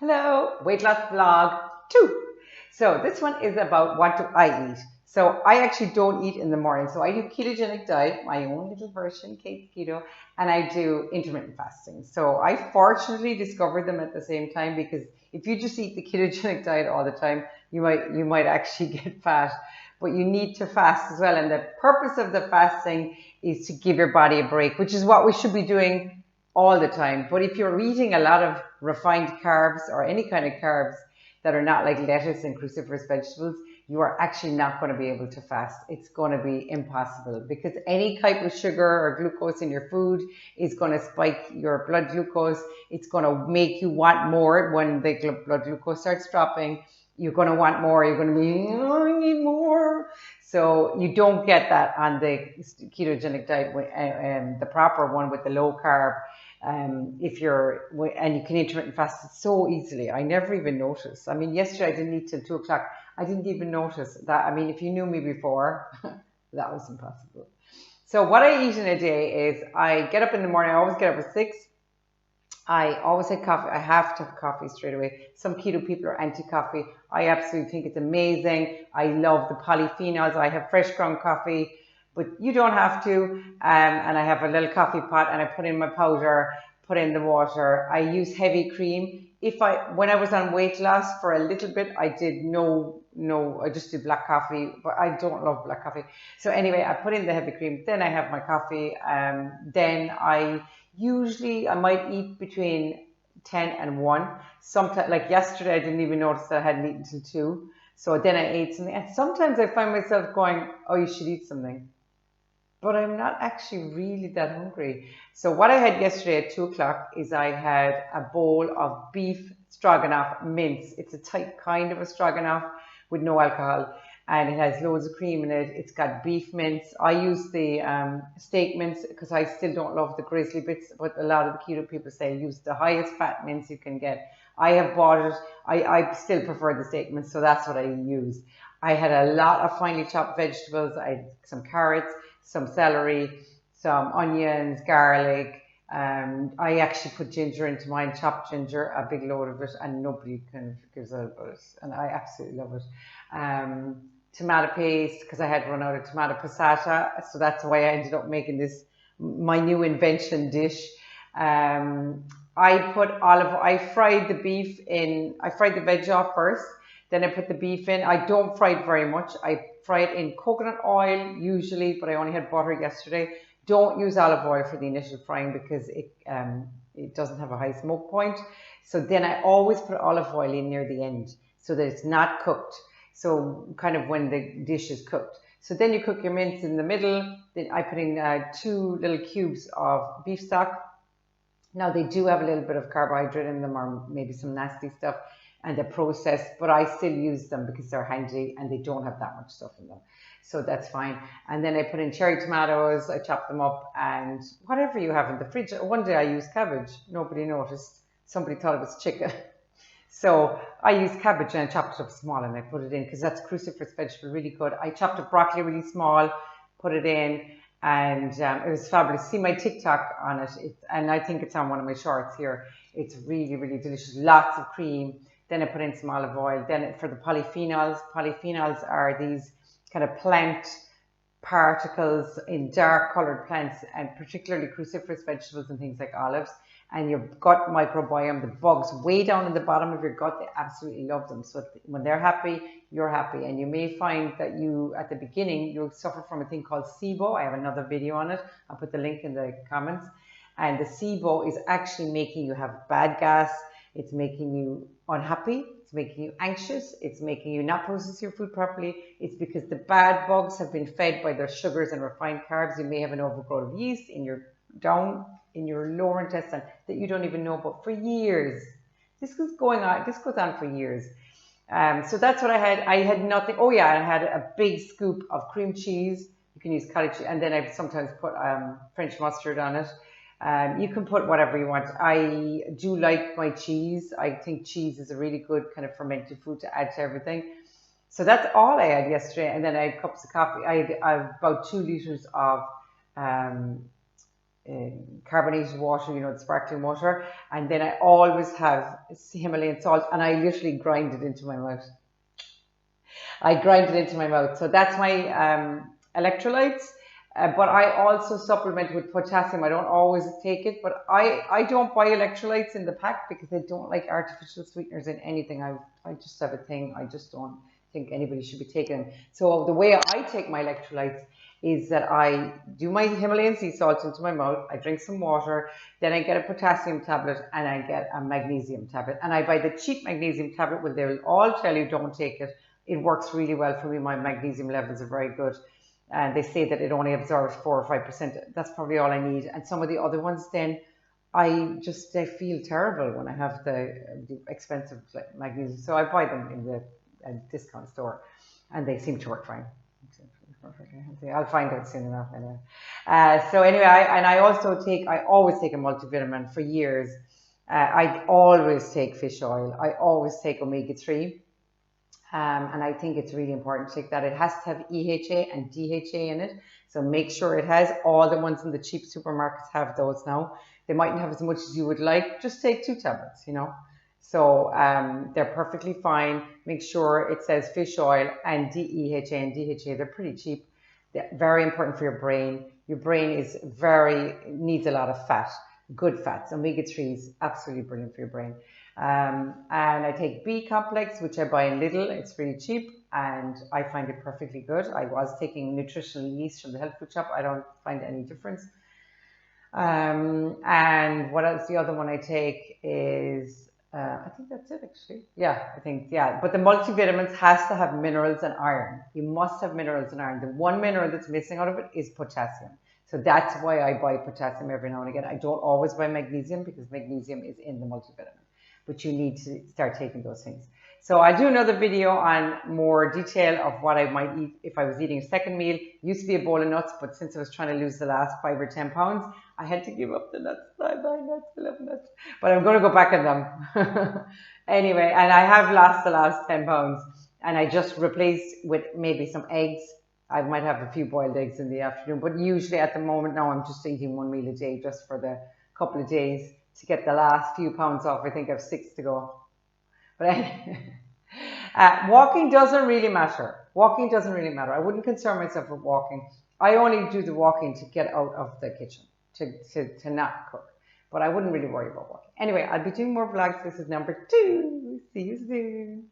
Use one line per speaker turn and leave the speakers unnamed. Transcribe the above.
Hello, weight loss vlog 2. So this one is about what do I eat. So I actually don't eat in the morning. So I do ketogenic diet, my own little version, keto, and I do intermittent fasting. So I fortunately discovered them at the same time because if you just eat the ketogenic diet all the time, you might actually get fat. But you need to fast as well. And the purpose of the fasting is to give your body a break, which is what we should be doing all the time. But if you're eating a lot of refined carbs or any kind of carbs that are not like lettuce and cruciferous vegetables, you are actually not going to be able to fast. It's going to be impossible because any type of sugar or glucose in your food is going to spike your blood glucose. It's going to make you want more when the blood glucose starts dropping. You're going to want more. You're going to be, oh, I need more. So you don't get that on the ketogenic diet, the proper one with the low carb. If you're, and you can intermittent fast it so easily. I never even noticed. I mean, yesterday I didn't eat till 2 o'clock. I didn't even notice that. I mean, if you knew me before, that was impossible. So what I eat in a day is I get up in the morning. I always get up at 6. I always had coffee. I have to have coffee straight away. Some keto people are anti-coffee. I absolutely think it's amazing. I love the polyphenols. I have fresh ground coffee, but you don't have to. And I have a little coffee pot and I put in my powder, put in the water. I use heavy cream. When I was on weight loss for a little bit, I did I just did black coffee, but I don't love black coffee. So anyway, I put in the heavy cream. Then I have my coffee. Then I might eat between 10 and 1. Sometimes, like yesterday, I didn't even notice that I hadn't eaten till 2. So then I ate something. And sometimes I find myself going, oh, you should eat something. But I'm not actually really that hungry. So what I had yesterday at 2 o'clock is I had a bowl of beef stroganoff mince. It's a type kind of a stroganoff with no alcohol. And it has loads of cream in it. It's got beef mince. I use the steak mince because I still don't love the grizzly bits, but a lot of the keto people say use the highest fat mince you can get. I have bought it. I still prefer the steak mince, so that's what I use. I had a lot of finely chopped vegetables. I had some carrots, some celery, some onions, garlic. I actually put ginger into mine, chopped ginger, a big load of it, and nobody gives out about it. And I absolutely love it. Tomato paste, because I had run out of tomato passata, so that's why I ended up making this, my new invention dish. I fried the veg off first, then I put the beef in. I don't fry it very much. I fry it in coconut oil usually, but I only had butter yesterday. Don't use olive oil for the initial frying because it doesn't have a high smoke point. So then I always put olive oil in near the end so that it's not cooked. So kind of when the dish is cooked. So then you cook your mince in the middle. Then I put in 2 little cubes of beef stock. Now they do have a little bit of carbohydrate in them or maybe some nasty stuff and they're processed, but I still use them because they're handy and they don't have that much stuff in them. So that's fine. And then I put in cherry tomatoes, I chop them up and whatever you have in the fridge. One day I used cabbage. Nobody noticed. Somebody thought it was chicken. So I used cabbage and I chopped it up small and I put it in because that's cruciferous vegetable, really good. I chopped up broccoli really small, put it in, and it was fabulous. See my TikTok on it, and I think it's on one of my shorts here. It's really, really delicious. Lots of cream. Then I put in some olive oil. Then for the polyphenols are these kind of plant particles in dark colored plants and particularly cruciferous vegetables and things like olives. And your gut microbiome, the bugs way down in the bottom of your gut, they absolutely love them. So when they're happy, you're happy. And you may find that at the beginning, you'll suffer from a thing called SIBO. I have another video on it. I'll put the link in the comments. And the SIBO is actually making you have bad gas. It's making you unhappy. It's making you anxious. It's making you not process your food properly. It's because the bad bugs have been fed by their sugars and refined carbs. You may have an overgrowth of yeast in your lower intestine that you don't even know about for years. This goes on for years. So that's what I had. I had nothing. Oh yeah, I had a big scoop of cream cheese. You can use cottage cheese, and then I sometimes put French mustard on it. You can put whatever you want. I do like my cheese. I think cheese is a really good kind of fermented food to add to everything. So that's all I had yesterday. And then I had cups of coffee. I had about 2 liters of carbonated water, you know, the sparkling water, and then I always have Himalayan salt, and I literally grind it into my mouth. I grind it into my mouth. So that's my electrolytes. But I also supplement with potassium. I don't always take it, but I don't buy electrolytes in the pack because I don't like artificial sweeteners in anything. I just have a thing. I just don't think anybody should be taking them. So the way I take my electrolytes is that I do my Himalayan sea salt into my mouth, I drink some water, then I get a potassium tablet and I get a magnesium tablet. And I buy the cheap magnesium tablet, where they'll all tell you don't take it. It works really well for me. My magnesium levels are very good. And they say that it only absorbs 4 or 5%. That's probably all I need. And some of the other ones, then I feel terrible when I have the expensive magnesium. So I buy them in the discount store, and they seem to work fine. I'll find out soon enough. Anyway. So anyway, I always take a multivitamin for years. I always take fish oil. I always take omega-3. And I think it's really important to take that. It has to have EHA and DHA in it. So make sure it has. All the ones in the cheap supermarkets have those now. They mightn't have as much as you would like. Just take 2 tablets, you know. So they're perfectly fine. Make sure it says fish oil and DEHA and DHA. They're pretty cheap. They're very important for your brain. Your brain needs a lot of fat, good fats. Omega-3 is absolutely brilliant for your brain. And I take B complex, which I buy in Lidl. It's really cheap and I find it perfectly good. I was taking nutritional yeast from the health food shop. I don't find any difference. And what else? The other one I take is, I think that's it actually. Yeah. But the multivitamins has to have minerals and iron. You must have minerals and iron. The one mineral that's missing out of it is potassium. So that's why I buy potassium every now and again. I don't always buy magnesium because magnesium is in the multivitamin. But you need to start taking those things. So I'll do another video on more detail of what I might eat if I was eating a second meal. It used to be a bowl of nuts, but since I was trying to lose the last 5 or 10 pounds, I had to give up the nuts. I buy nuts, I love nuts. But I'm going to go back on them. Anyway, and I have lost the last 10 pounds. And I just replaced with maybe some eggs. I might have a few boiled eggs in the afternoon. But usually at the moment now, I'm just eating 1 meal a day just for the couple of days to get the last few pounds off. I think I have 6 to go. But walking doesn't really matter. Walking doesn't really matter. I wouldn't concern myself with walking. I only do the walking to get out of the kitchen, to not cook. But I wouldn't really worry about walking. Anyway, I'll be doing more vlogs. This is number 2. See you soon.